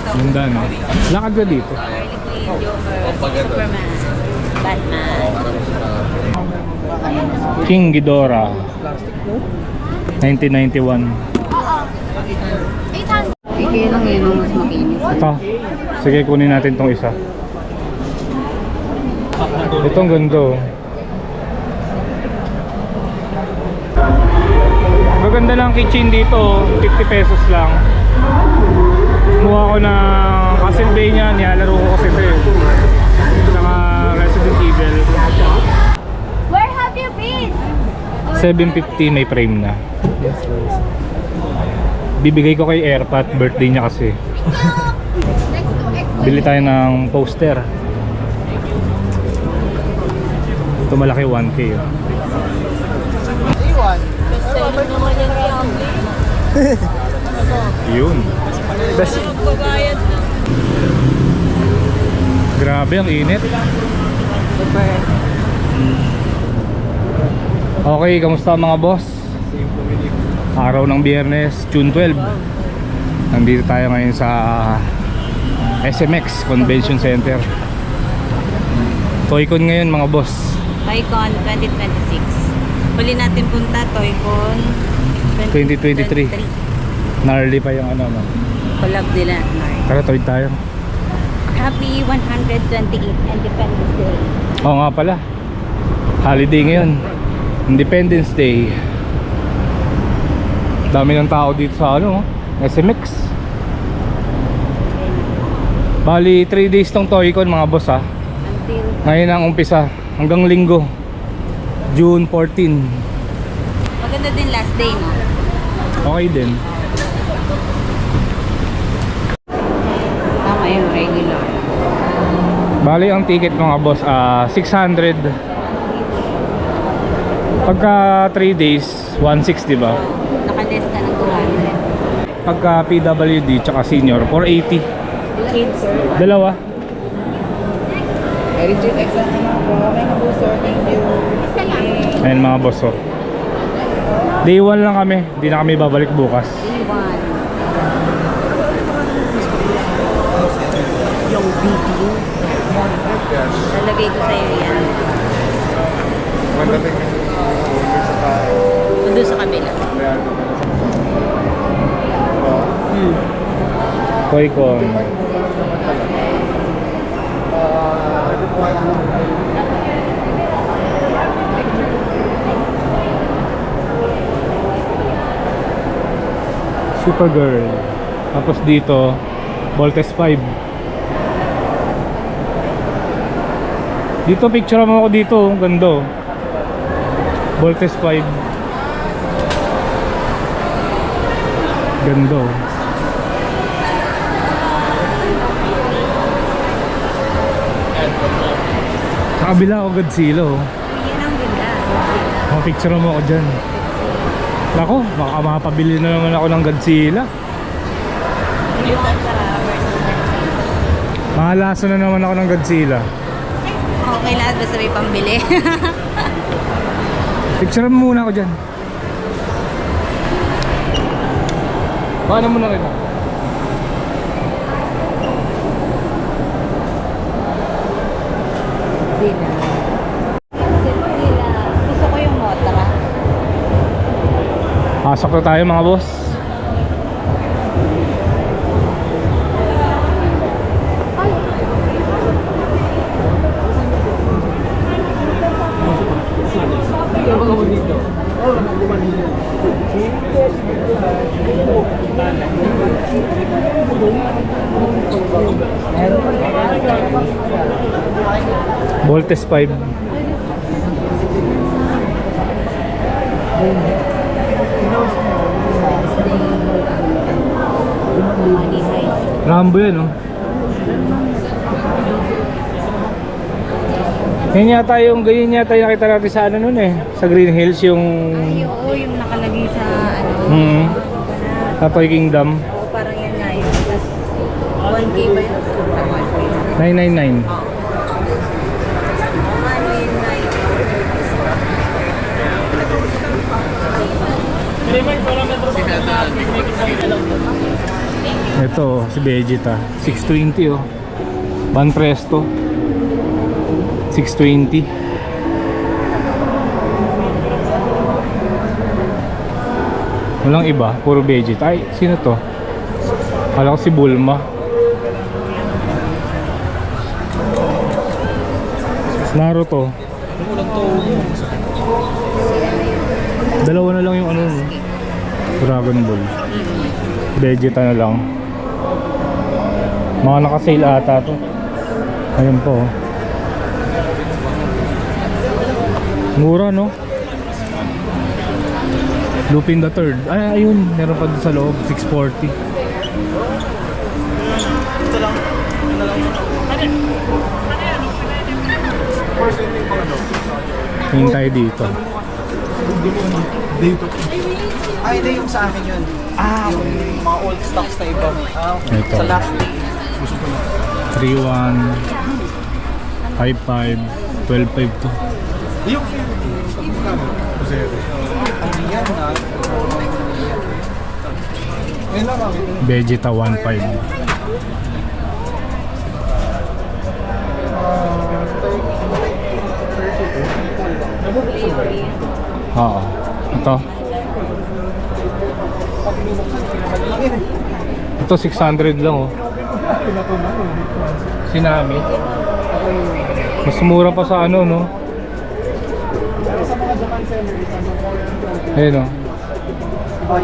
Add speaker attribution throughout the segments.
Speaker 1: Ganda, no? Lakad ka dito.
Speaker 2: Harley Quinn, Joker, Superman, Batman.
Speaker 1: King Ghidorah 1991.
Speaker 2: Kaya lang yun ang mas makinis.
Speaker 1: Ito. Sige, kunin natin tong isa. Itong ganda. Maganda lang kitchen dito, 50 pesos lang. Kumuha ko ng Castlevania, nilalaro ko kasi ito eh. Saka Resident Evil.
Speaker 2: Where have you been?
Speaker 1: 750 may frame na. Bibigay ko kay Airpat, birthday niya kasi. Bili tayo ng poster. Ito malaki 1K oh.
Speaker 2: Best-seller naman yan kay
Speaker 1: Yun.
Speaker 2: Pagbayad na.
Speaker 1: Grabe ang init. Okay, kamusta mga boss? Araw ng Biyernes, June 12. Nandito tayo ngayon sa SMX Convention Center. Toycon ngayon mga boss.
Speaker 2: Toycon 2026. Huli natin punta, Toycon
Speaker 1: 2023. Gnarly pa yung ano no.
Speaker 2: Collab nila.
Speaker 1: Tara, toy tayo.
Speaker 2: Happy 128th Independence Day.
Speaker 1: Oo nga pala. Holiday ngayon. Independence Day. Dami ng tao dito sa ano, SMX. Bali 3 days tong Toycon mga boss ha.
Speaker 2: Until
Speaker 1: Ngayon ang umpisa hanggang linggo, June 14.
Speaker 2: maganda din last day, no?
Speaker 1: Okay din.
Speaker 2: Tama yung regular.
Speaker 1: Bali ang ticket mga boss 600. Pagka 3 days 160 ba?
Speaker 2: Naka-less ka ng 200.
Speaker 1: Pagka PWD tsaka senior 480.
Speaker 2: Kids.
Speaker 1: Dalawa.
Speaker 3: Very street exam na po. Okay na po, sir. Thank you.
Speaker 1: Ayan mga boss oh. Day 1 lang kami. Hindi na kami babalik bukas.
Speaker 2: Iwan. Yung video. Lalagay ko sa'yo yan. Doon sa kabila.
Speaker 1: Toycon. Supergirl. Tapos dito Voltes 5. Dito picture mo ako dito, ganda. Voltes 5. Ganda. Sa kabila ako Godzilla oh.
Speaker 2: Yan ang ganda.
Speaker 1: Mga picture mo ako dyan. Nako, baka makapabili na naman ako ng Godzilla.
Speaker 2: Yung Antara versus Godzilla.
Speaker 1: Mahalasa na naman ako ng Godzilla.
Speaker 2: Okay lahat basta may pambili.
Speaker 1: Picture mo muna ako dyan. Paano mo na kita?
Speaker 2: Godzilla. Godzilla. Gusto ko yung Mothra.
Speaker 1: Pasok na tayo mga boss. Voltes 5.
Speaker 2: Money Heist.
Speaker 1: Rambo yan oh. Yan yata yung ganyan yata yung nakita natin sa ano nun eh. Sa Green Hills yung
Speaker 2: Ay, oo, yung nakalagay sa ano.
Speaker 1: sa Toy Kingdom.
Speaker 2: Oo, parang yan nga yun. Tapos 1K ba yun?
Speaker 1: 999.
Speaker 2: Oo. Ano yun na yun?
Speaker 1: Ito, si Vegeta. 620 oh. Ban Presto. 620. Walang iba, puro Vegeta. Ay, sino to? Kala ko si Bulma. Naruto. Dalawa na lang yung ano, no? Dragon Ball. Vegeta na lang. Mga naka-sale ata to. Ayun po. Mura, no? Lupin the Third. Ay, ayun. Meron pa doon sa loob. 640. Tingin tayo dito.
Speaker 3: Ay, hindi yung sa akin yun. Yung mga old stocks na iba.
Speaker 1: Ito.
Speaker 3: Sa last day.
Speaker 1: 3.1 5.5 12.5 to.
Speaker 3: Yung yan na.
Speaker 1: Vegeta 1.5. Oo. Ito. Ito 600 lang oh. Sinami. Mas mura pa sa ano, no? Ayun oh.
Speaker 2: Oo,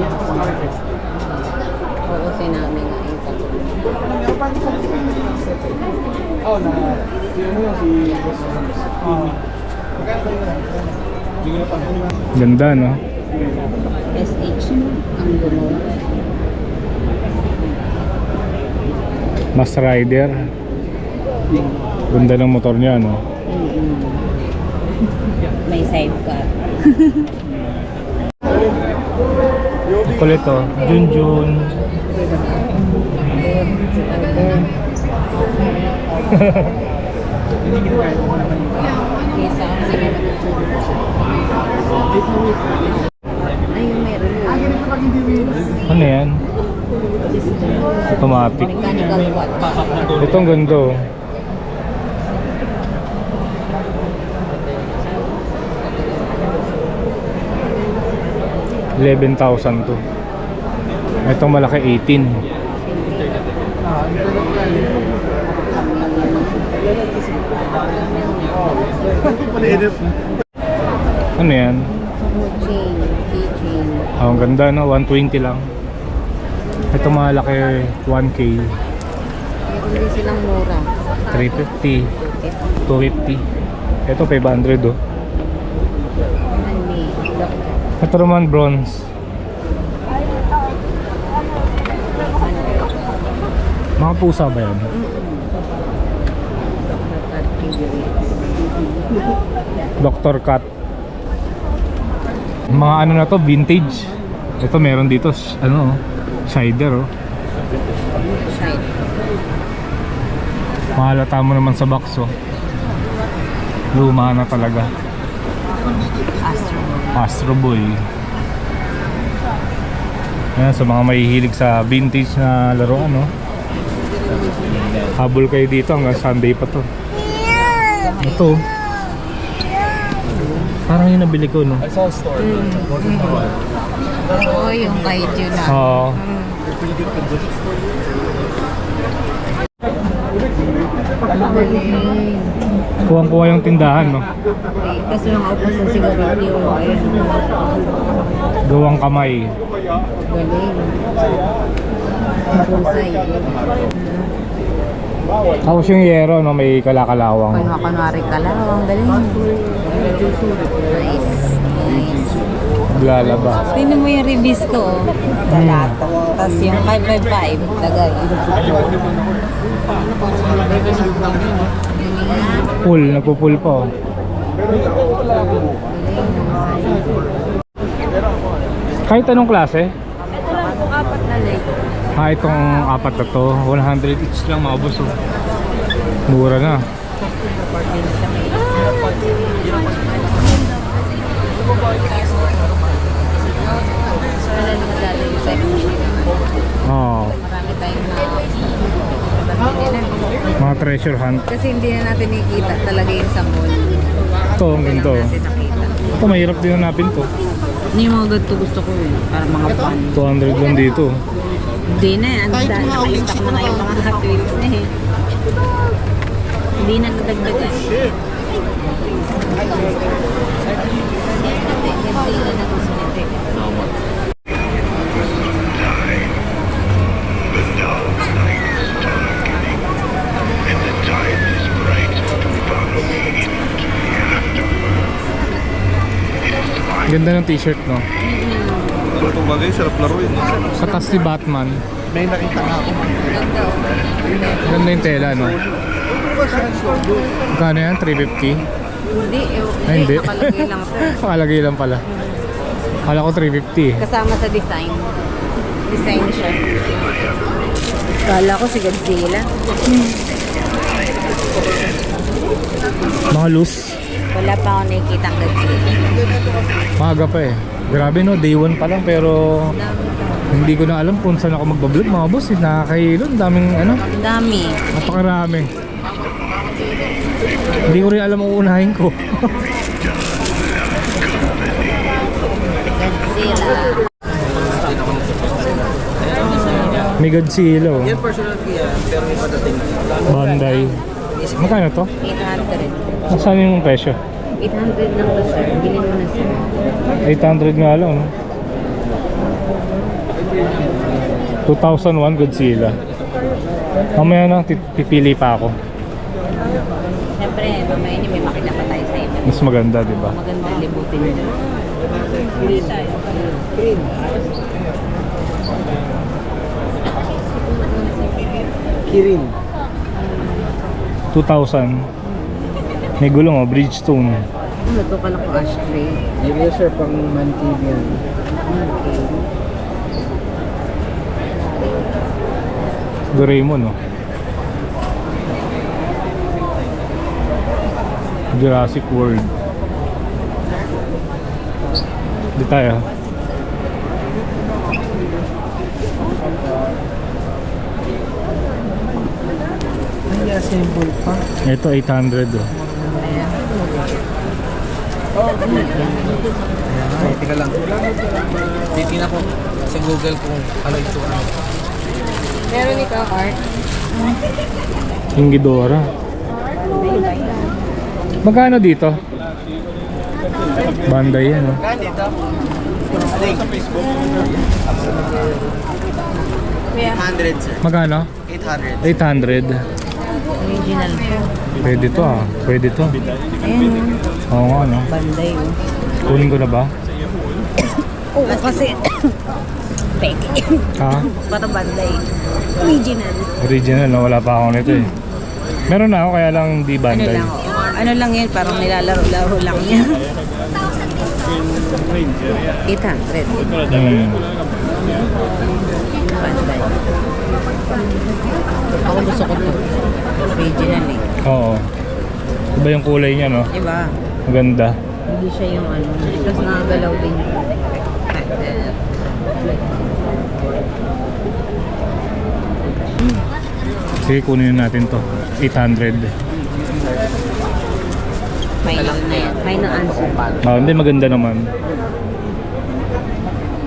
Speaker 2: sinami nga yung
Speaker 3: Oh, na. Yun yung si
Speaker 1: Ganda, no?
Speaker 2: SH ang gumawa.
Speaker 1: Mas Rider. Ganda ng motor niya, no?
Speaker 2: May sidecar.
Speaker 1: Kulit to. Junjun.
Speaker 2: Kesa ang sige. Ayun, meron yun.
Speaker 1: Ano yan? Automatic.
Speaker 2: Mechanical watch.
Speaker 1: Ito ang ganda, oh. $11,000 to. Itong malaki 18. Ano yan?
Speaker 2: Chain, keychain.
Speaker 1: Oh, ang ganda, no? 120 lang. Ito malaki 1K.
Speaker 2: Meron din silang mura.
Speaker 1: 350. 250. Ito 500, oh. Ito naman bronze. Mga pusa ba yan? Dr. Cat. Mga ano na to, vintage. Ito meron dito, ano, Shider, oh. Mahalata mo naman sa box, oh. Luma na talaga. Astro Boy. Yan, sa mga mahihilig sa vintage na laruan, no? Habol kayo dito hanggang Sunday pa to. Ito. Parang yung nabili ko, no?
Speaker 3: I saw a store.
Speaker 2: Oo, yung kaiju na.
Speaker 1: Oo. Kuwang-kuwa yung tindahan, no?
Speaker 2: Kasi yung upos ng sigarilyo. Ayun.
Speaker 1: Gawang kamay.
Speaker 2: Galing. Pusay.
Speaker 1: Tapos yung yero, no? May kalakalawang.
Speaker 2: Kunwari ka lang. Ang galing. Nice. Nice.
Speaker 1: Lalaba.
Speaker 2: Tingnan mo yung reviews ko. Dalato. Tapos yung 555. Lagay.
Speaker 1: Pull, nagpo-pull pa, oh. Kahit anong klase?
Speaker 2: Ito lang po, 4 na like.
Speaker 1: Itong apat na to, 100 each lang mga boss, oh. Mura na.
Speaker 2: Wala naman dati yung second.
Speaker 1: Oo.
Speaker 2: Marami tayong nila.
Speaker 1: Mga treasure hunt.
Speaker 2: Kasi hindi na natin nakikita talaga yung sa mall.
Speaker 1: Ito, ang ganito.
Speaker 2: Hindi lang natin nakita.
Speaker 1: Ito, mahirap din hanapin to.
Speaker 2: Ano yung mga ganito gusto ko eh. Para mga pan.
Speaker 1: 200 lang dito.
Speaker 2: Hindi na eh. Naka-stock na nga yung mga Hot Wheels na eh. Hindi na nadagdagan. Hindi na gusto nito eh.
Speaker 1: Ganda ng t-shirt, no?
Speaker 3: Itong bagay, sarap laro yun.
Speaker 1: Katas si Batman.
Speaker 3: May nakita nga ako.
Speaker 2: Ganda oh.
Speaker 1: Ganda yung tela, no? Magkano yan? 350?
Speaker 2: Hindi,
Speaker 1: Ay, hindi.
Speaker 2: nakalagay lang sir.
Speaker 1: Nakalagay lang pala. Kala ko 350.
Speaker 2: Kasama sa design. Design siya. Kala ko si Godzilla.
Speaker 1: Mga loose.
Speaker 2: Wala pa ako nakikita ang Godzilla.
Speaker 1: Maaga pa eh. Grabe no, day 1 pa lang pero hindi ko na alam kung saan ako magbablog mga boss. Nakakahilo, daming ano,
Speaker 2: Ang dami.
Speaker 1: napakarami. Hindi ko rin alam ang uunahin ko.
Speaker 2: Godzilla.
Speaker 1: May Godzilla oh.
Speaker 3: Yan personal key yan, pero may padating.
Speaker 1: Bandai. Magkano to?
Speaker 2: 800.
Speaker 1: Saan yung presyo?
Speaker 2: 800 lang to sir. Bilhin mo na sir.
Speaker 1: 800 nga lang no? 2001 Godzilla. Mamaya na, pipili pa ako.
Speaker 2: Siyempre, mamaya niyo may makina pa tayo sa iba.
Speaker 1: Mas maganda, di ba?
Speaker 2: Maganda libutin niyo. Hindi tayo.
Speaker 3: Kirin.
Speaker 1: 2000. May gulong oh, Bridgestone.
Speaker 2: Ano to kala ko ashtray?
Speaker 3: Yung sir, pang man TV yan.
Speaker 2: Okay.
Speaker 1: Doraemon oh. Jurassic World. Di tayo.
Speaker 3: Ay, assemble pa.
Speaker 1: Ito 800 oh.
Speaker 3: Ay, tika lang. Titingnan ko sa Google kung ano ito.
Speaker 2: Meron ikaw art?
Speaker 1: Yung Ghidorah. Magkano dito? Bandai yan oh.
Speaker 3: Kaya dito? Sa Facebook. 100 sir.
Speaker 1: Magkano?
Speaker 3: 800.
Speaker 1: 800.
Speaker 2: Original po.
Speaker 1: Pwede to ah. Pwede to.
Speaker 2: Ayan
Speaker 1: Oo nga no.
Speaker 2: Banday oh.
Speaker 1: Kunin ko na ba?
Speaker 2: Oo kasi peke.
Speaker 1: Ha?
Speaker 2: Para banday. Original.
Speaker 1: Original no? Wala pa ako nito eh. Meron na ako kaya lang di
Speaker 2: Ano
Speaker 1: Bandai.
Speaker 2: lang oh. Ano lang yan, parang nilalaro-laro lang yan. 800. Banday. Ako gusto ko to. Original eh.
Speaker 1: Oo. Iba yung kulay niya no?
Speaker 2: Diba?
Speaker 1: Maganda.
Speaker 2: Hindi siya yung ano. Tapos nakagalaw din yung
Speaker 1: Sige, kunin natin to. 800.
Speaker 2: final na yan. Final answer.
Speaker 1: Ah, hindi maganda naman.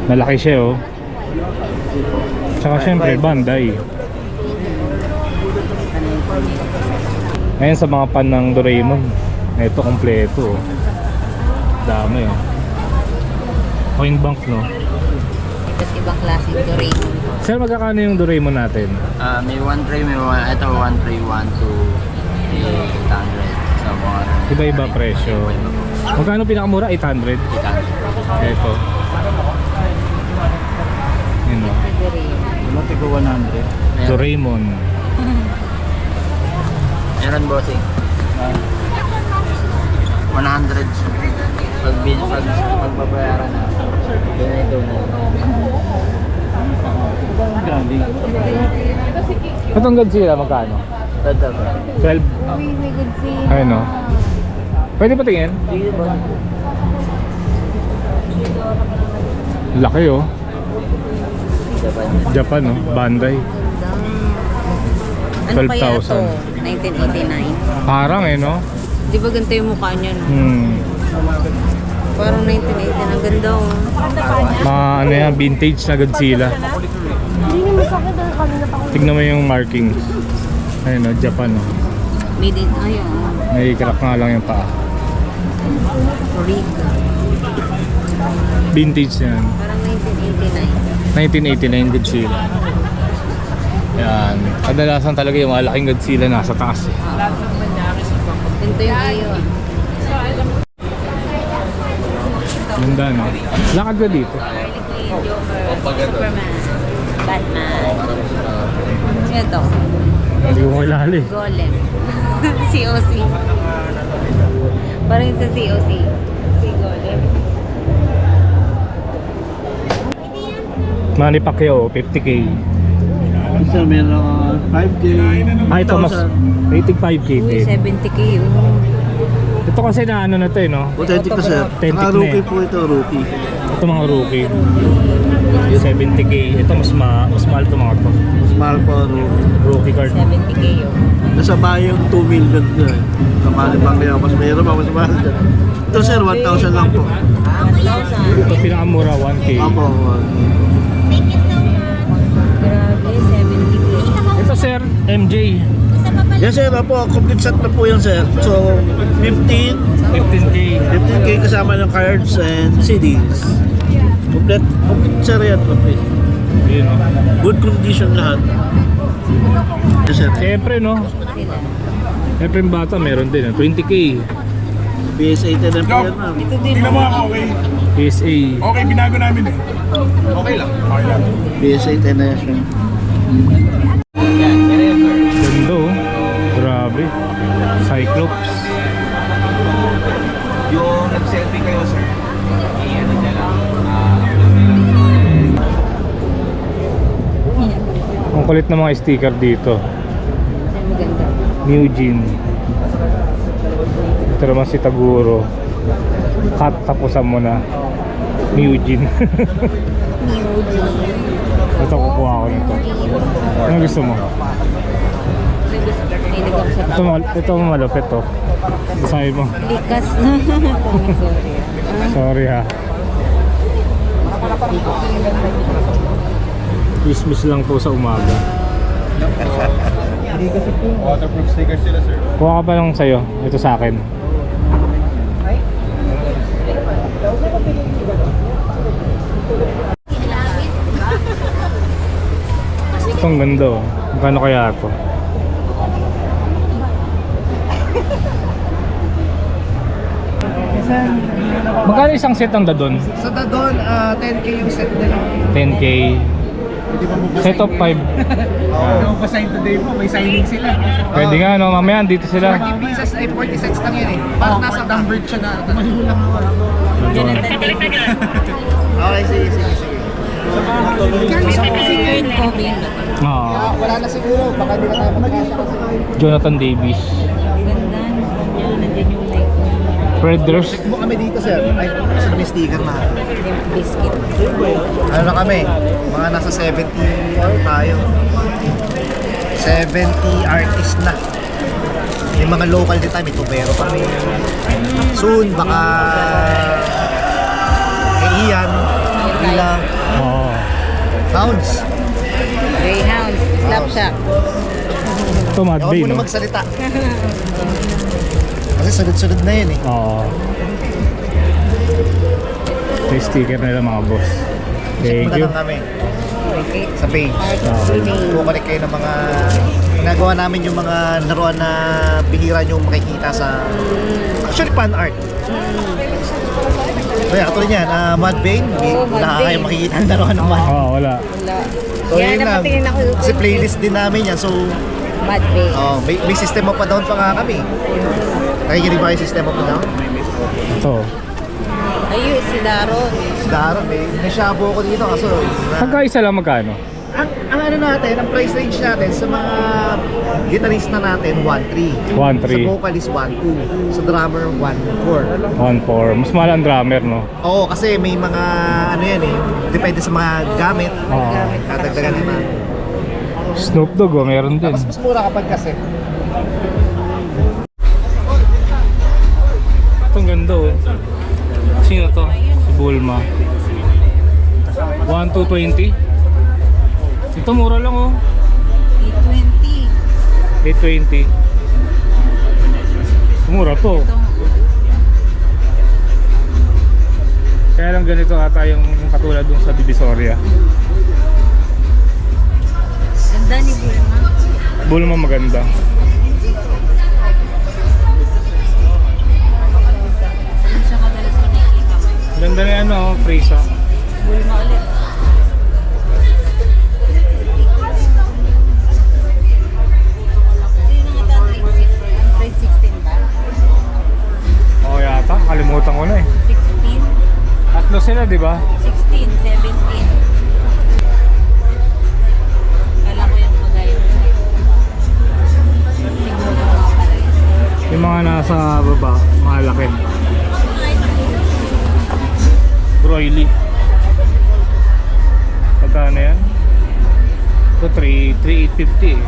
Speaker 1: Malaki siya oh. Tsaka syempre Bandai. Ngayon sa mga pan ng Doraemon. Ito kompleto oh. Dami oh. Coin bank no.
Speaker 2: Tapos ibang klaseng Doraemon.
Speaker 1: Sir, magkakano yung Doraemon natin?
Speaker 4: May one tray, ito one tray, 1 to 800. So, mga
Speaker 1: Iba-iba presyo. Magkano pinakamura? 800.
Speaker 4: 800.
Speaker 1: Ito. Yun o.
Speaker 2: Doraemon.
Speaker 3: Mati ko 100.
Speaker 1: Doraemon.
Speaker 4: Meron bossing. 100. Pagbabayaran na. Ganito na.
Speaker 3: Galing.
Speaker 1: Itong Godzilla magkano?
Speaker 4: Tanda ba?
Speaker 1: 12.
Speaker 2: Uy, may good see.
Speaker 1: Ayun o. Pwede pa tingin?
Speaker 4: Sige ba?
Speaker 1: Laki oh. Japan, no? Bandai.
Speaker 2: Ano kaya
Speaker 1: 12,000.
Speaker 2: to? 1989.
Speaker 1: Parang no?
Speaker 2: Di ba ganito yung mukha niya, no? Parang 1989. Ang ganda, oh.
Speaker 1: Mga ano yan, vintage na Godzilla. Tignan mo yung markings. Ayun, no? Japan, no?
Speaker 2: Made in, ayun.
Speaker 1: May crack nga lang yung paa.
Speaker 2: Riga.
Speaker 1: Vintage yan.
Speaker 2: Parang 1989.
Speaker 1: 1989 Godzilla. Yan. Kadalasan talaga yung malaking Godzilla nasa taas.
Speaker 2: Ganito yung iyo.
Speaker 1: Ganda, no? Lakad ka dito.
Speaker 2: Superman. Batman. Ito.
Speaker 1: Hindi ko kilala eh.
Speaker 2: Golem. COC. Parang sa COC. Si Golem.
Speaker 1: Manny Pacquiao, 50k.
Speaker 3: Isa meron 5K.
Speaker 1: Ah, ito mas 85k
Speaker 2: Uy,
Speaker 1: din.
Speaker 2: 70k. Oh.
Speaker 1: Ito kasi na ano na to eh, no?
Speaker 3: Authentic to sir.
Speaker 1: Authentic na
Speaker 3: Rookie
Speaker 1: eh.
Speaker 3: po ito, rookie.
Speaker 1: Ito mga rookie. 70k. Ito mas mahal to mga to.
Speaker 3: Mas mahal po, rookie.
Speaker 1: Rookie card.
Speaker 2: 70k yun.
Speaker 3: Nasa bayang 2 million na eh. Kamali pa kaya mas mayroon pa, mas mahal dyan. Ito sir, 1,000 lang po.
Speaker 2: 1,000.
Speaker 1: Ito pinakamura 1k.
Speaker 3: Apo,
Speaker 2: Grabe, 70k.
Speaker 1: Ito sir, MJ.
Speaker 3: Yes sir, apo, complete set na po yan sir. So, 15,
Speaker 1: 15k.
Speaker 3: 15K kasama ng cards and CDs. Complete sir yan, complete.
Speaker 1: Yun, no?
Speaker 3: Good condition lahat. Yes sir.
Speaker 1: Siyempre, no? Siyempre yung bata meron din, 20k.
Speaker 3: PSA 10 na po yan ma'am.
Speaker 2: Ito din.
Speaker 5: Tingnan mo ako, okay?
Speaker 1: PSA.
Speaker 5: Okay, binago namin eh. Okay lang. Okay lang.
Speaker 3: PSA 10 na yan siya.
Speaker 1: Ganda, oh. Grabe. Cyclops.
Speaker 5: Yung nag-selfie kayo, sir. Iyan na lang.
Speaker 1: Ang kulit ng mga sticker dito.
Speaker 2: Maganda.
Speaker 1: New Jean. Ito naman si Taguro. Cut, tapusan mo na. New Jean. Ito, kukuha ko nito. Ano gusto mo? Ito malupit, to. Sabi mo.
Speaker 2: Likas na. Sorry.
Speaker 1: Sorry ha. Christmas lang po sa umaga.
Speaker 5: Waterproof stickers sila, sir.
Speaker 1: Kuha ka pa lang sa'yo. Ito sa akin. Itong ganda, oh. Magkano kaya ito? Magkano isang set ang dadon?
Speaker 3: Sa Dadon, 10K yung set nila.
Speaker 1: 10k. Set of 5.
Speaker 5: Yung pa-sign today po, may signing sila.
Speaker 1: Pwede nga, no? Mamaya dito sila.
Speaker 3: 40 pieces ay 40 sets lang yan eh. Parang nasa numbered siya na. Okay, sige.
Speaker 2: Kurt Cobain.
Speaker 1: Oo.
Speaker 3: Wala na siguro, baka di na tayo magkasya kasi.
Speaker 1: Jonathan Davis.
Speaker 2: Ganda. Nandiyan yung like
Speaker 1: Predators.
Speaker 3: Mo kami dito sir. Ay, gusto namin sticker na.
Speaker 2: biscuit.
Speaker 3: Ano na kami? Mga nasa 70 tayo. 70 artists na. Yung mga local din tayo, may tubero kami. Soon, baka kay Ian, bilang
Speaker 1: Oo.
Speaker 3: Hounds.
Speaker 2: Greyhounds. Slapshot.
Speaker 1: Ito Mad
Speaker 3: Huwag
Speaker 1: Bay,
Speaker 3: mo na
Speaker 1: no?
Speaker 3: magsalita. Kasi sunod-sunod na yun eh.
Speaker 1: Oo. May sticker nila mga boss.
Speaker 3: Check
Speaker 1: Thank
Speaker 3: mo na
Speaker 1: you.
Speaker 3: lang kami sa page.
Speaker 1: Okay.
Speaker 3: Kukunik kayo ng mga ginagawa namin yung mga laruan na bihira nyo makikita sa actually fan art. Kaya katulad yan, Mud Vein,
Speaker 2: Oo, Mud
Speaker 3: wala
Speaker 2: Vein.
Speaker 3: kayong makikita ng laruan ng Mud.
Speaker 1: Oo, wala.
Speaker 2: Wala.
Speaker 3: So
Speaker 2: Yan,
Speaker 3: yun lang.
Speaker 2: napatingin ako.
Speaker 3: Kasi playlist din namin yan. So
Speaker 2: Mad Bay.
Speaker 3: may system of a down pa nga kami. Nakikinig ba yung system of a down?
Speaker 1: Ito.
Speaker 2: Ayun, si Daron.
Speaker 3: Si Daron, may shabu ko dito kaso
Speaker 1: Pagka isa lang magkano?
Speaker 3: Ang ano natin, ang price range natin sa mga gitarista natin 1.3.
Speaker 1: 1.3.
Speaker 3: Sa vocalist 1.2. Sa drummer 1.4.
Speaker 1: 1.4. Mas mahal ang drummer, no?
Speaker 3: Oo, kasi may mga ano yan eh, depende sa mga gamit.
Speaker 1: Oo.
Speaker 3: Dadagdagan naman.
Speaker 1: Snoop Dogg, oh, meron din.
Speaker 3: Mas mura kapag kasi.
Speaker 1: Itong ganda, oh. Sino to? Si Bulma. 1,220. Ito mura lang, oh.
Speaker 2: 820.
Speaker 1: 820. Mura to.
Speaker 2: Ito.
Speaker 1: Kaya lang ganito ata yung katulad dun sa Divisoria.
Speaker 2: Ganda ni Bulma.
Speaker 1: Bulma maganda.
Speaker 2: Ano siya kadalas ko nakikita mo?
Speaker 1: Ganda na yan, oh. Frisa.
Speaker 2: Bulma ulit. Sino nga ito? 116 ba?
Speaker 1: Oo yata. Kalimutan ko na eh.
Speaker 2: 16?
Speaker 1: Tatlo sila, di ba?
Speaker 2: 16, 17. Kala ko yung magaya mo sa'yo. Siguro mga pala yun.
Speaker 1: Yung mga nasa baba, malaki. Broily. Pagkano yan? Ito 3,850 eh.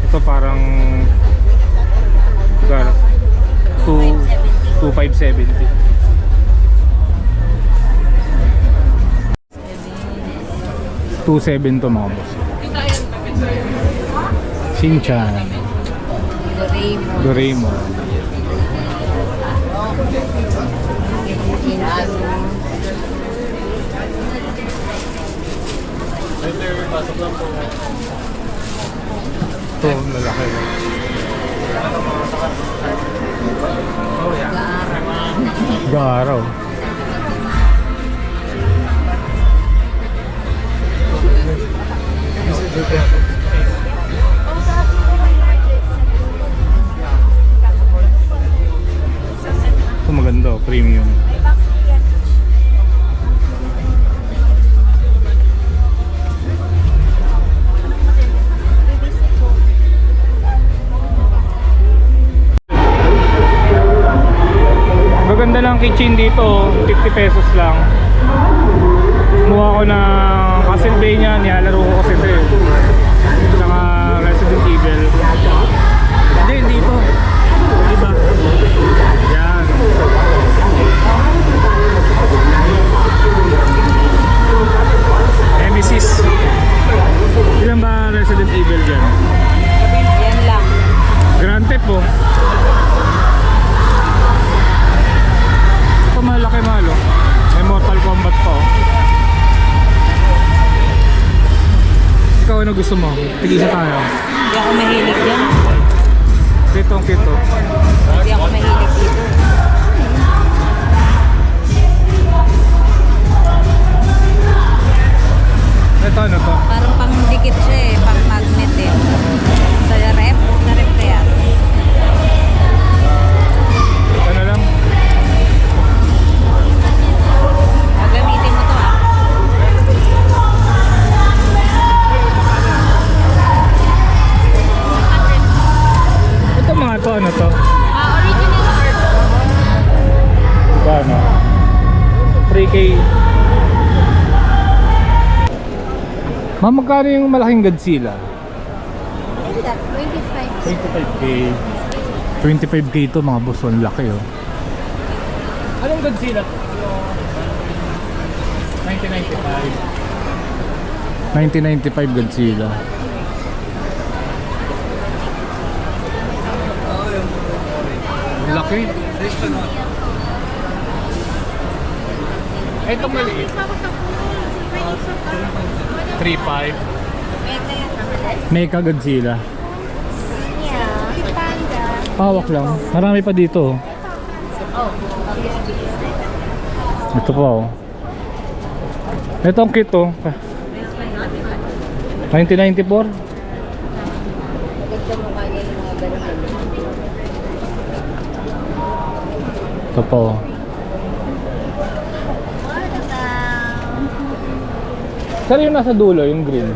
Speaker 1: Ito parang 2,570. 2,700 to mga boss. Shinchan.
Speaker 2: Doraemon.
Speaker 1: Doraemon. Ito, lalaki. Garaw. Ito maganda, oh, premium. Maganda lang kitchen dito, 50 pesos lang. Kumuha ko ng Castlevania, nilalaro ko kasi ito eh. Saka Resident Evil. Hindi, dito. Diba? Yan. Nemesis. Ilan ba Resident Evil dyan?
Speaker 2: Yan lang.
Speaker 1: Grand Theft oh. Ito malaki malo. May Mortal Kombat pa oh. Ikaw ano gusto mo? Tig-isa tayo.
Speaker 2: Hindi ako mahilig yan.
Speaker 1: Kitong kito.
Speaker 2: Hindi ako mahilig dito.
Speaker 1: Ito ano to?
Speaker 2: Parang pang-dikit siya eh. Pang-magnet eh. Sa rep? Sa rep kaya.
Speaker 1: Ito na lang.
Speaker 2: Gagamitin mo to ah.
Speaker 1: Ito mga to ano to?
Speaker 2: Original art.
Speaker 1: Diba ano? 3K. Magkano yung malaking Godzilla?
Speaker 2: Ganda. 25.
Speaker 1: 25K. 25K ito mga boss, ang laki oh. Anong Godzilla? 1995. 1995 Godzilla. Ang laki. Itong maliit. 3.5. Mecha Godzilla. Pawak lang. Marami pa dito. Ito pa oh. Ito ang kit oh. 1994.
Speaker 2: Ganda mo kanya yung mga ganun.
Speaker 1: Ito pa oh. Sir, yung nasa dulo, yung green.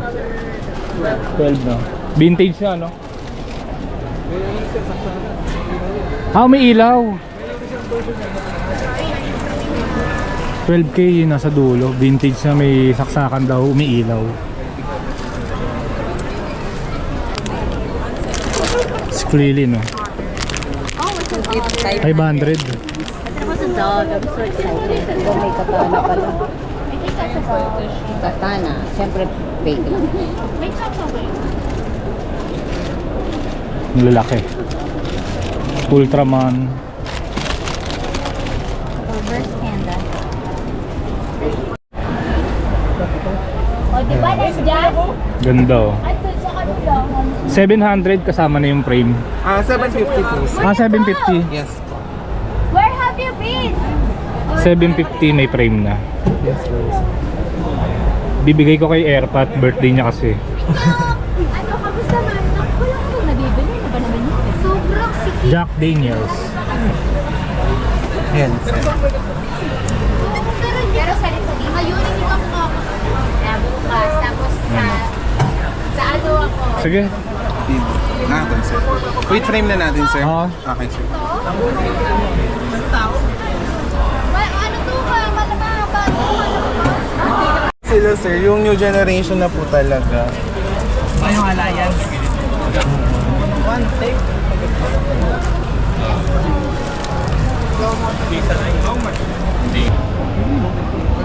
Speaker 1: 12 no? Vintage siya, no? Ah, may ilaw. 12K yung nasa dulo. Vintage na may saksakan daw, umiilaw. Squilly, no?
Speaker 2: It's
Speaker 1: 500.
Speaker 2: That was a dog. I'm so excited. Oh, may katana pala. Katana. Siyempre, fake lang.
Speaker 1: Ang lalaki. Ultraman.
Speaker 2: Reverse panda. O, di ba? Nice dyan?
Speaker 1: Ganda, oh.
Speaker 2: Ay, sa kanila.
Speaker 1: 700 kasama na yung frame.
Speaker 5: 750 po.
Speaker 1: Ah, 750.
Speaker 5: Yes.
Speaker 2: Where have you been?
Speaker 1: 750 may frame na.
Speaker 5: Yes, please.
Speaker 1: Bibigay ko kay Airpat, birthday niya kasi.
Speaker 2: Ano, kamusta man? Ako lang ito nabibili. Ano ba naman yun? Sobrang sikip.
Speaker 1: Jack Daniels.
Speaker 5: Yan.
Speaker 2: Pero sa ayunin ko ako. Bukas. Tapos sa ano ako.
Speaker 1: Sige.
Speaker 5: Natin, sir. Wait, frame na natin, sir.
Speaker 1: Oo.
Speaker 5: Okay, sir.
Speaker 2: Ano to ka? Malababa.
Speaker 5: Sila, sir, yung new generation na po talaga. Yung alliance. One take.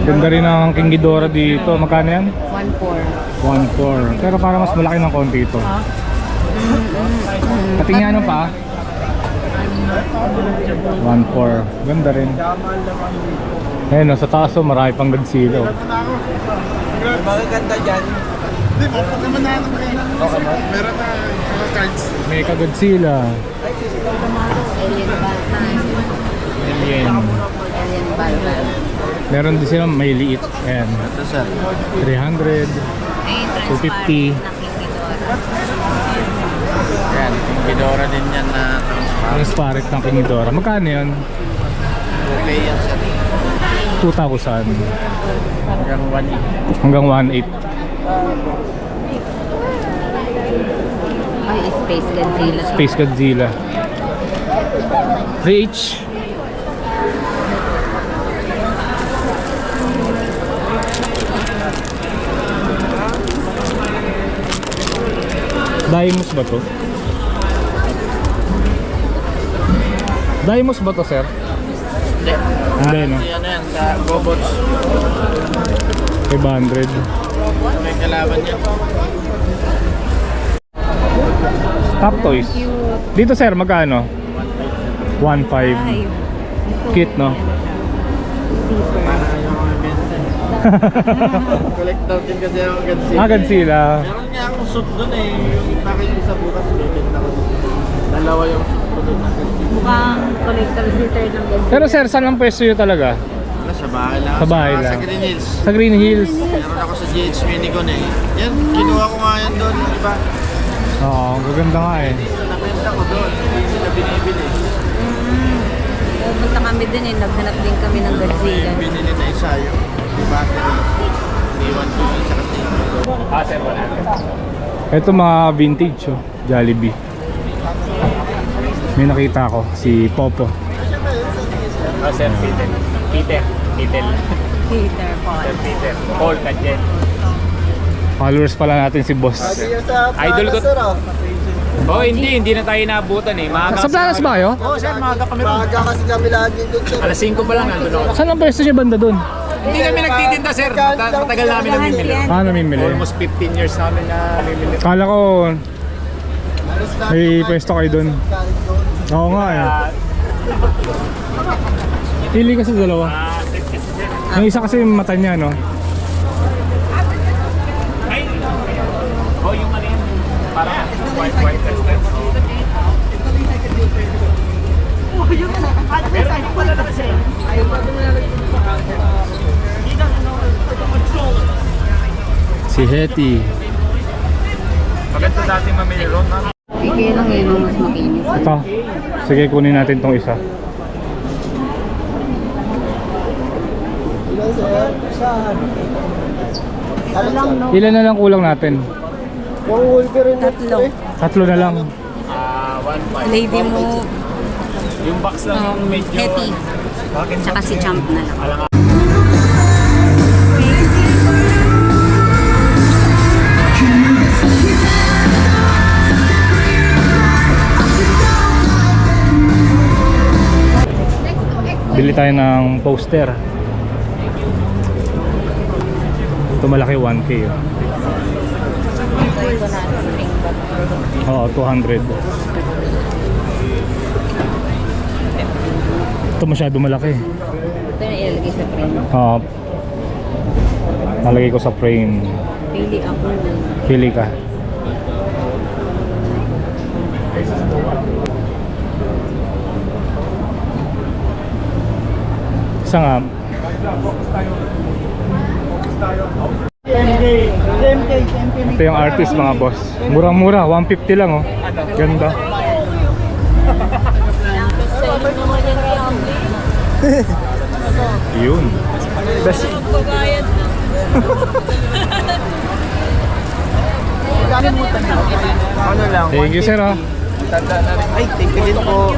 Speaker 1: Ganda rin ang King Ghidorah dito. Magkano yan?
Speaker 2: 1.4.
Speaker 1: 1.4. Pero para mas malaki ng konti ito. Patingin ano pa? 1.4. Ganda rin. Ayun, sa taas oh, marami pang Godzilla. oh.
Speaker 5: Magaganda dyan. Hindi, mapag naman na ito. Okay, ma. Meron na mga cards.
Speaker 1: Mecha Godzilla.
Speaker 2: Alien Batman.
Speaker 1: Alien.
Speaker 2: Alien Batman.
Speaker 1: Meron din sila may liit. Ayan.
Speaker 5: Ito, sir.
Speaker 1: 300.
Speaker 2: Ay,
Speaker 1: 250.
Speaker 2: na King Ghidorah.
Speaker 4: Yan, yung Ghidorah din yan na
Speaker 1: Transparent ng King Ghidorah. Magkano yun?
Speaker 4: okay yan sir.
Speaker 1: 2,000.
Speaker 4: Hanggang 1
Speaker 1: Hanggang 1.8.
Speaker 2: Ay, Space Godzilla.
Speaker 1: Space Godzilla. 3H. Daimos ba to? Daimos ba to, sir?
Speaker 4: Hindi.
Speaker 1: Hindi, no?
Speaker 4: Ano yan, sa GoBots.
Speaker 1: 500.
Speaker 4: May kalaban yan.
Speaker 1: Top toys. Dito, sir, magkano? 1.5. Cute, no?
Speaker 4: Collector din kasi ako Godzilla.
Speaker 1: Ah, Godzilla.
Speaker 4: Meron nga akong suit dun eh. Yung ipakita sa bukas, bibenta ko. Dalawa yung suit ko dun.
Speaker 2: Mukhang collector's return ng Godzilla.
Speaker 1: Pero sir, saan ang pwesto nyo talaga?
Speaker 4: Wala, sa bahay lang.
Speaker 1: Sa bahay lang.
Speaker 4: Sa Green Hills.
Speaker 1: Sa Green Hills.
Speaker 4: Meron ako sa GH Minicon eh. Yan, kinuha ko nga yan doon. Diba?
Speaker 1: Oo, gaganda nga eh.
Speaker 4: Nabenta ko doon. Hindi nila binibili.
Speaker 2: Pupunta kami din eh. Naghanap din kami ng Godzilla.
Speaker 4: Yung binili na isa yung battery. Iwan ko yun sa kasi.
Speaker 1: Ah, sir, 100. Ito mga vintage oh, Jollibee. May nakita ko, si Popo.
Speaker 6: Oh, Sir Peter. Peter.
Speaker 2: Peter Paul.
Speaker 6: Sir Peter. Paul Kadjen.
Speaker 1: Followers pala natin si Boss.
Speaker 6: Idol ko. Oh, hindi na tayo naabutan eh. Maaga
Speaker 1: Sa Planas ba kayo?
Speaker 6: Oo, sir, maaga kami ron.
Speaker 5: Maaga kasi kami lagi doon, sir.
Speaker 6: Alas 5 pa lang nandun ako.
Speaker 1: Saan ang pwesto niya banda dun?
Speaker 6: Hindi kami nagtitinda, sir. Matagal namin namimili.
Speaker 1: Ah, namimili.
Speaker 6: Almost 15 years namin na namimili.
Speaker 1: Kala ko may pwesto kayo dun. Oo nga eh. Pili ka sa dalawa. Yung isa kasi yung mata niya, no?
Speaker 6: Oh, yung ano yan. Parang white test. Pero hindi pala na kasi.
Speaker 1: Si Hetty.
Speaker 6: Maganda dati mamili ron, ha?
Speaker 2: Bigay lang yun ang mas makinis.
Speaker 1: Ito. Sige, kunin natin tong isa.
Speaker 2: Ito lang, no?
Speaker 1: Ilan na lang kulang natin?
Speaker 3: Yung Wolverine na
Speaker 2: Tatlo.
Speaker 1: Tatlo na lang.
Speaker 2: Lady mo,
Speaker 6: Yung box lang medyo...
Speaker 2: Happy. Tsaka si Champ na lang.
Speaker 1: Bili tayo ng poster. Ito malaki 1K. Oo, 200. Ito masyado malaki.
Speaker 2: Ito na ilalagay sa frame.
Speaker 1: Oo. Nalagay ko sa frame.
Speaker 2: Pili ako.
Speaker 1: Pili ka. Isa nga. Ito yung artist mga boss. Murang-mura, 150 lang oh. Ganda. Yun. Best.
Speaker 5: Ano lang?
Speaker 1: Thank you sir ah.
Speaker 5: Ay, thank you din po.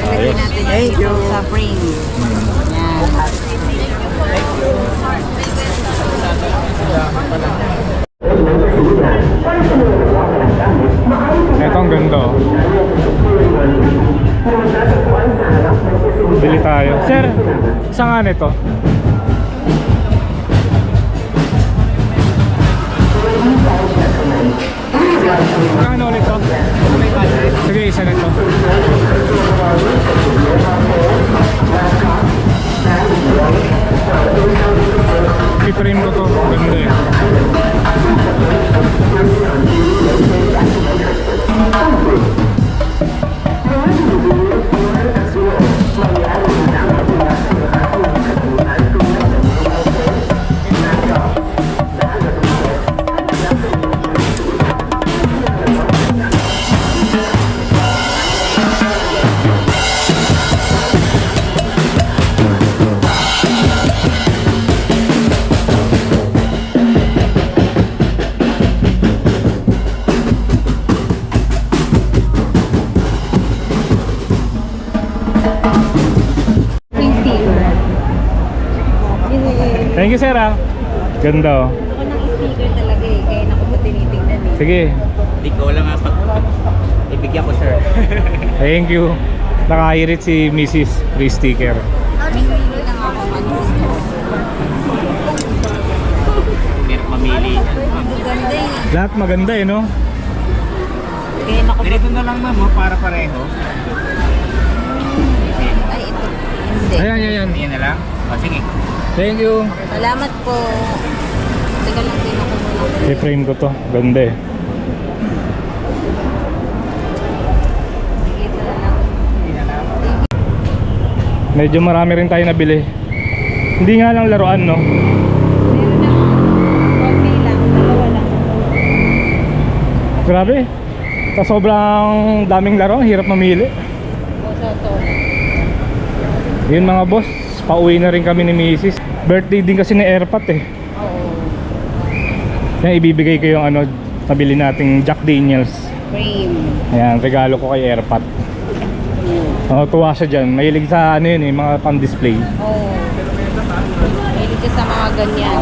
Speaker 2: Ilalagay natin
Speaker 5: Thank you.
Speaker 2: sa frame. Yan.
Speaker 1: Ito ang ganda oh. Bili tayo. Sir, isa nga nito. Kano nito? Sige, isa nito. I-frame ko to. Ganda eh. Thank you sir ah. Ganda oh.
Speaker 2: Ako ng sticker talaga eh. Kaya naku mo tinitingnan eh.
Speaker 1: Sige.
Speaker 6: Hindi ko lang nga ibigyan ko sir.
Speaker 1: Thank you. Nakairit si Mrs. Free sticker.
Speaker 2: Mamili lang ako ano gusto ko.
Speaker 6: Mamili.
Speaker 2: Ganda eh.
Speaker 1: Lahat maganda eh no?
Speaker 2: Kaya naku
Speaker 6: Ganito na lang ma'am para pareho.
Speaker 2: Ay ito. Hindi.
Speaker 1: Ayan.
Speaker 6: Yan na lang. O sige.
Speaker 1: Thank you.
Speaker 2: Salamat po. Teka lang din ako muna.
Speaker 1: I-frame ko to. Ganda eh.
Speaker 2: Sige, ito na lang.
Speaker 1: Medyo marami rin tayo nabili. Hindi nga lang laruan no?
Speaker 2: Meron na. Okay lang. Dalawa lang.
Speaker 1: Grabe. Sa sobrang daming laro, hirap mamili.
Speaker 2: Boso to.
Speaker 1: Yun mga boss, pauwi na rin kami ni Mrs. Birthday din kasi ni Airpat eh.
Speaker 2: Oo.
Speaker 1: Yan, ibibigay ko yung ano, nabili nating Jack Daniels.
Speaker 2: Frame.
Speaker 1: Ayan, regalo ko kay Airpat. Oh, tuwa siya dyan. Mahilig sa ano yun eh, mga pang-display.
Speaker 2: Oo. Mahilig ka sa mga ganyan.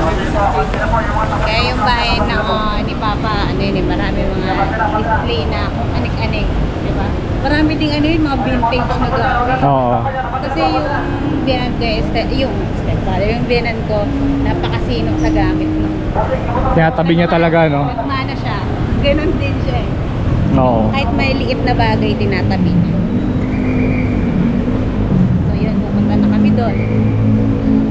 Speaker 2: Kaya yung bahay na ni Papa, ano yun eh, marami mga display na kung anik-anik. Diba? Marami ding ano yun, mga vintage na gamit.
Speaker 1: Oo.
Speaker 2: Kasi yung biyanan ko, yung biyanan ko, napakasinop sa gamit. No?
Speaker 1: Kaya tabi niya talaga no?
Speaker 2: Nagmana siya. Ganon din siya eh.
Speaker 1: Oo.
Speaker 2: Kahit may liit na bagay, tinatabi niya. So yun, pupunta na kami doon.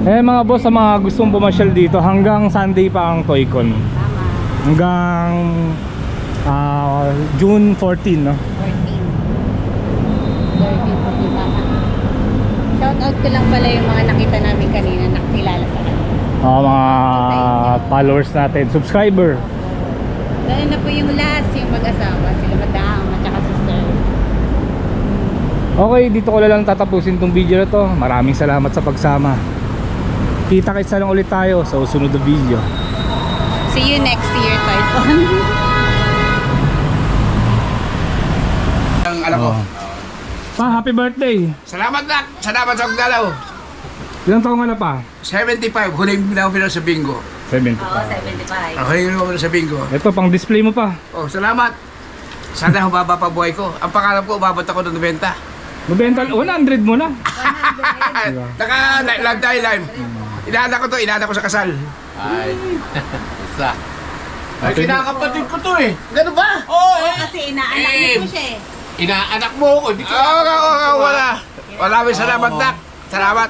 Speaker 1: Eh mga boss, sa mga gustong pumasyal dito, hanggang Sunday pa ang Toycon.
Speaker 2: Tama.
Speaker 1: Hanggang June 14 no?
Speaker 2: 14, tama. Shout out ko lang pala yung mga nakita namin kanina, nakilala sa kanila.
Speaker 1: Mga followers natin, subscriber.
Speaker 2: Lalo na po yung last, yung mag-asawa, sila Madam at saka si Sir.
Speaker 1: Okay, dito ko lang tatapusin tong video na to. Maraming salamat sa pagsama. Kita-kitsa lang ulit tayo sa susunod na video.
Speaker 2: See you next year, Typhoon.
Speaker 7: Ang alam ko.
Speaker 1: Oh. Pa, happy birthday!
Speaker 7: Salamat nak! Salamat sa pagdalaw!
Speaker 1: Ilang taong ka na pa?
Speaker 7: 75, huling na ako sa bingo.
Speaker 1: 70
Speaker 2: Oo,
Speaker 1: pa.
Speaker 2: 75.
Speaker 7: Huling na ako sa bingo.
Speaker 1: Ito, pang display mo pa.
Speaker 7: Oh, salamat! Sana humaba pa buhay ko. Ang pangarap ko, umabot ako ng 90.
Speaker 1: Nobenta, 100 mo na.
Speaker 7: Naka-lifetime. Inaanak ko to, inaanak ko sa kasal.
Speaker 4: Ay. Isa.
Speaker 7: Ay, kinakapatid ko to eh. Ganun ba? Oo
Speaker 2: Kasi inaanak mo siya eh.
Speaker 7: Inaanak mo ako. Oo, wala. Maraming salamat nak. Salamat.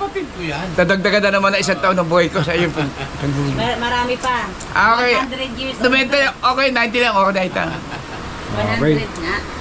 Speaker 7: Dadagdagan na naman na isang taon ng buhay ko sa iyo.
Speaker 2: Marami pa.
Speaker 7: Okay.
Speaker 2: 100 years.
Speaker 7: 90, okay, 90 lang. Okay, 90.
Speaker 2: 100 nga.